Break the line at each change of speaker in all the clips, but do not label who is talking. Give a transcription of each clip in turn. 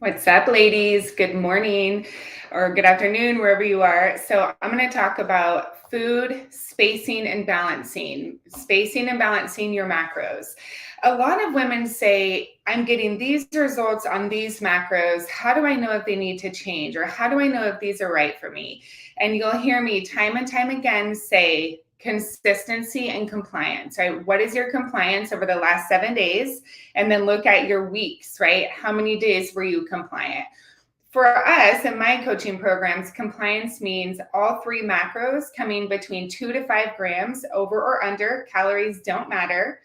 What's up, ladies? Good morning or good afternoon, wherever you are. So, I'm going to talk about food spacing and balancing your macros. A lot of women say, I'm getting these results on these macros. How do I know if they need to change? Or how do I know if these are right for me? And you'll hear me time and time again say, consistency and compliance, right? What is your compliance over the last 7 days? And then look at your weeks, right? How many days were you compliant? For us in my coaching programs, compliance means all three macros coming between 2 to 5 grams over or under. Calories don't matter.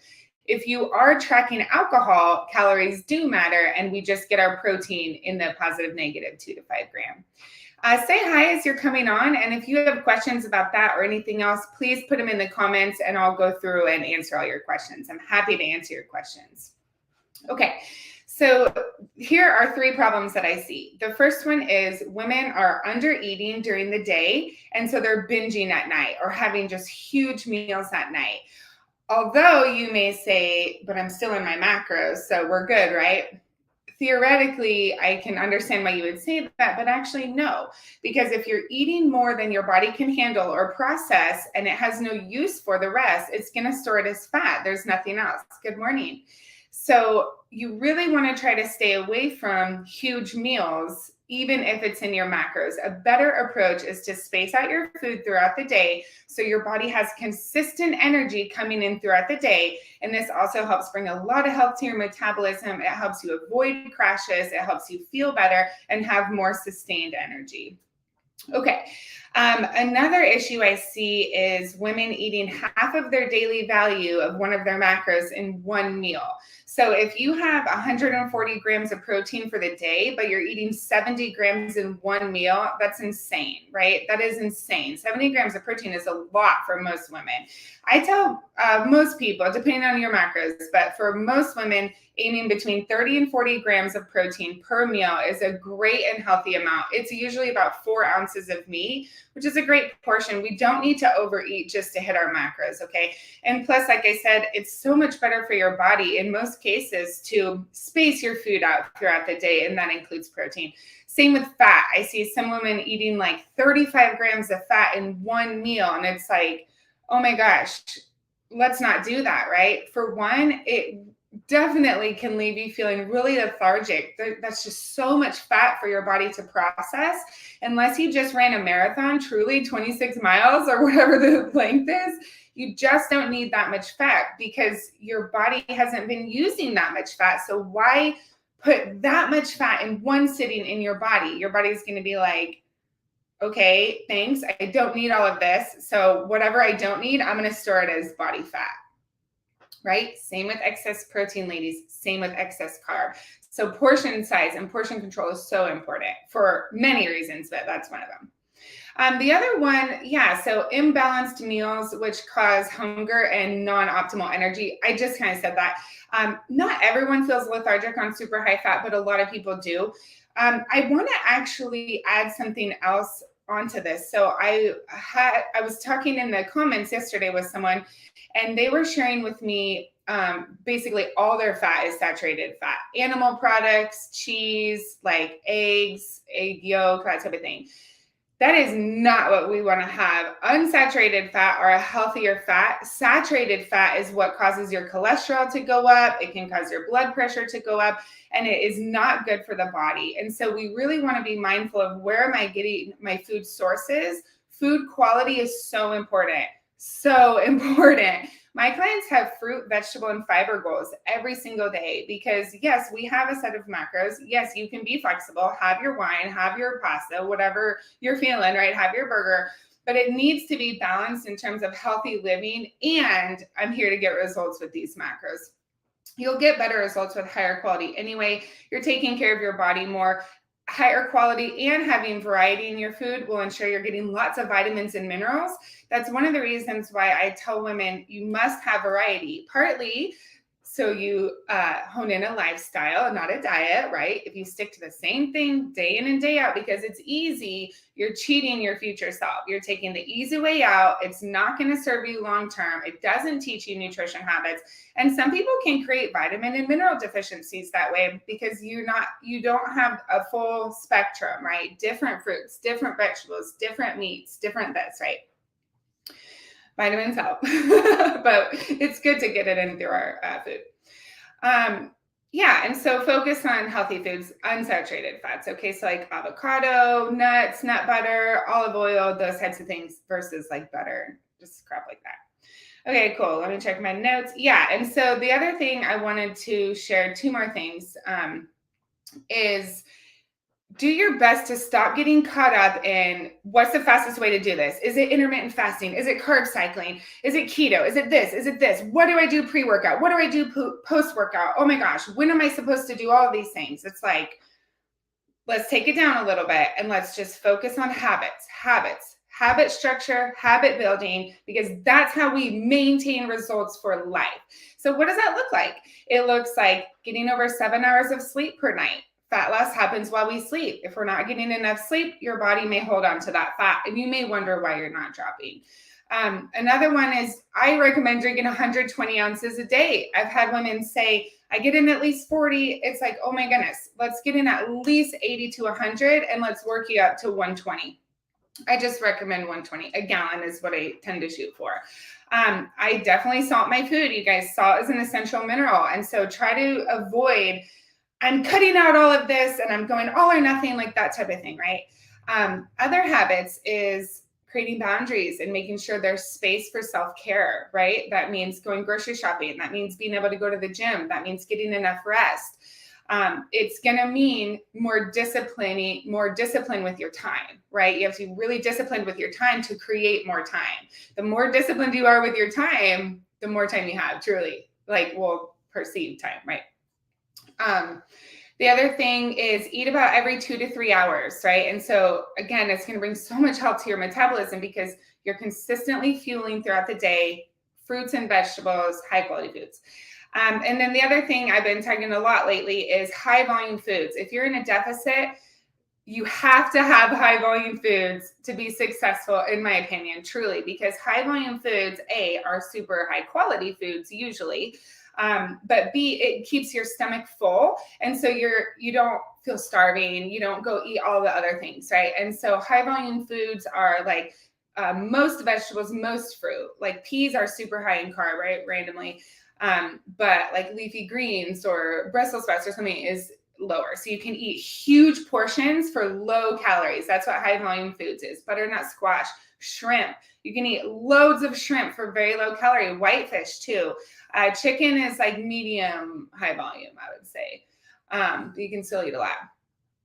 If you are tracking alcohol, calories do matter, and we just get our protein in the positive negative 2 to 5 gram. Say hi as you're coming on, and if you have questions about that or anything else, please put them in the comments and I'll go through and answer all your questions. I'm happy to answer your questions. Okay, so here are three problems that I see. The first one is women are under eating during the day, and so they're binging at night or having just huge meals at night. Although you may say, but I'm still in my macros, so we're good, right? Theoretically, I can understand why you would say that, but actually no, because if you're eating more than your body can handle or process and it has no use for the rest, it's going to store it as fat. There's nothing else. Good morning. So you really want to try to stay away from huge meals, even if it's in your macros. A better approach is to space out your food throughout the day so your body has consistent energy coming in throughout the day. And this also helps bring a lot of health to your metabolism. It helps you avoid crashes. It helps you feel better and have more sustained energy. Okay. Another issue I see is women eating half of their daily value of one of their macros in one meal. So if you have 140 grams of protein for the day, but you're eating 70 grams in one meal, that's insane, right? That is insane. 70 grams of protein is a lot for most women. I tell most people, depending on your macros, but for most women, aiming between 30 and 40 grams of protein per meal is a great and healthy amount. It's usually about 4 ounces of meat, which is a great portion. We don't need to overeat just to hit our macros, okay? And plus, like I said, it's so much better for your body in most cases to space your food out throughout the day, and that includes protein. Same with fat. I see some women eating like 35 grams of fat in one meal, and it's like, oh my gosh, let's not do that, right? For one, it definitely can leave you feeling really lethargic. That's just so much fat for your body to process. Unless you just ran a marathon, truly 26 miles or whatever the length is, you just don't need that much fat because your body hasn't been using that much fat. So why put that much fat in one sitting in your body? Your body's going to be like, okay, thanks. I don't need all of this. So whatever I don't need, I'm going to store it as body fat. Right? Same with excess protein, ladies. Same with excess carb. So portion size and portion control is so important for many reasons, but that's one of them. The other one, so imbalanced meals, which cause hunger and non-optimal energy. I just kind of said that. Not everyone feels lethargic on super high fat, but a lot of people do. I want to actually add something else onto this. So I was talking in the comments yesterday with someone, and they were sharing with me basically all their fat is saturated fat, animal products, cheese, like eggs, egg yolk, that type of thing. That is not what we want to have. Unsaturated fat or a healthier fat. Saturated fat is what causes your cholesterol to go up. It can cause your blood pressure to go up, and it is not good for the body. And so we really want to be mindful of where am I getting my food sources. Food quality is so important. So important. My clients have fruit, vegetable, and fiber goals every single day because, yes, we have a set of macros. Yes, you can be flexible, have your wine, have your pasta, whatever you're feeling, right? Have your burger. But it needs to be balanced in terms of healthy living. And I'm here to get results with these macros. You'll get better results with higher quality anyway. You're taking care of your body more. Higher quality and having variety in your food will ensure you're getting lots of vitamins and minerals. That's one of the reasons why I tell women you must have variety. Partly So you hone in a lifestyle, not a diet, right? If you stick to the same thing day in and day out because it's easy, you're cheating your future self. You're taking the easy way out. It's not going to serve you long term. It doesn't teach you nutrition habits. And some people can create vitamin and mineral deficiencies that way because you don't have a full spectrum, right? Different fruits, different vegetables, different meats, different this, right? Vitamins help, but it's good to get it in through our food. Yeah, and so focus on healthy foods, unsaturated fats. Okay, so like avocado, nuts, nut butter, olive oil, those types of things versus like butter, just crap like that. Okay, cool. Let me check my notes. Yeah, and so the other thing I wanted to share, two more things, is do your best to stop getting caught up in what's the fastest way to do this. Is it intermittent fasting? Is it carb cycling? Is it keto? Is it this? Is it this? What do I do pre-workout? What do I do post-workout? Oh my gosh, when am I supposed to do all of these things? It's like, let's take it down a little bit and let's just focus on habit structure, habit building, because that's how we maintain results for life. So what does that look like? It looks like getting over 7 hours of sleep per night. Fat loss happens while we sleep. If we're not getting enough sleep, your body may hold on to that fat and you may wonder why you're not dropping. Another one is I recommend drinking 120 ounces a day. I've had women say, I get in at least 40. It's like, oh my goodness, let's get in at least 80 to 100 and let's work you up to 120. I just recommend 120. A gallon is what I tend to shoot for. I definitely salt my food. You guys, salt is an essential mineral. And so try to avoid, I'm cutting out all of this and I'm going all or nothing, like that type of thing, right? Other habits is creating boundaries and making sure there's space for self-care, right? That means going grocery shopping. That means being able to go to the gym. That means getting enough rest. It's going to mean more discipline with your time, right? You have to be really disciplined with your time to create more time. The more disciplined you are with your time, the more time you have, truly, like, well, perceived time, right? The other thing is eat about every 2 to 3 hours, right? And so again, it's going to bring so much help to your metabolism because you're consistently fueling throughout the day, fruits and vegetables, high quality foods. And then the other thing I've been talking a lot lately is high volume foods. If you're in a deficit, you have to have high volume foods to be successful, in my opinion, truly, because high volume foods, A, are super high quality foods usually, but B, it keeps your stomach full. And so you don't feel starving. You don't go eat all the other things, right? And so high volume foods are like most vegetables, most fruit, like peas are super high in carb, right? Randomly. But like leafy greens or Brussels sprouts or something is lower. So you can eat huge portions for low calories. That's what high volume foods is. Butternut squash, shrimp. You can eat loads of shrimp for very low calorie. Whitefish too. Chicken is like medium high volume, I would say. But you can still eat a lot.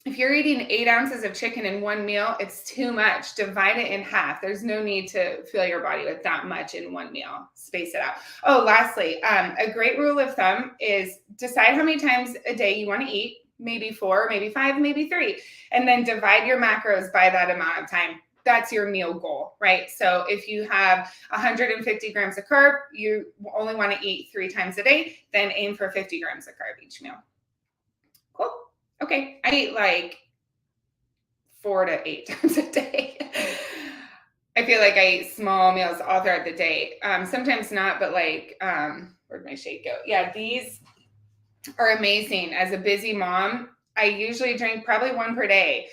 If you're eating 8 ounces of chicken in one meal, it's too much. Divide it in half. There's no need to fill your body with that much in one meal. Space it out. Oh, lastly, a great rule of thumb is decide how many times a day you want to eat. Maybe 4, maybe 5, maybe 3. And then divide your macros by that amount of time. That's your meal goal, right? So if you have 150 grams of carb, you only want to eat 3 times a day, then aim for 50 grams of carb each meal. Cool. Okay. I eat like 4 to 8 times a day. I feel like I eat small meals all throughout the day. Sometimes not, but like, where'd my shake go? Yeah, these are amazing. As a busy mom, I usually drink probably 1 per day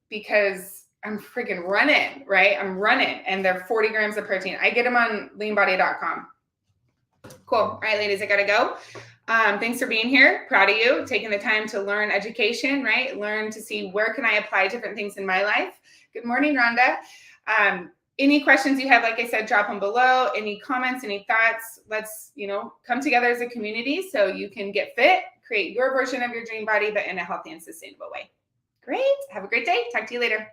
because I'm freaking running, right? I'm running and they're 40 grams of protein. I get them on leanbody.com. Cool. All right, ladies, I got to go. Thanks for being here. Proud of you, taking the time to learn education, right? Learn to see where can I apply different things in my life. Good morning, Rhonda. Any questions you have, like I said, drop them below. Any comments, any thoughts, let's, come together as a community so you can get fit, create your version of your dream body, but in a healthy and sustainable way. Great. Have a great day. Talk to you later.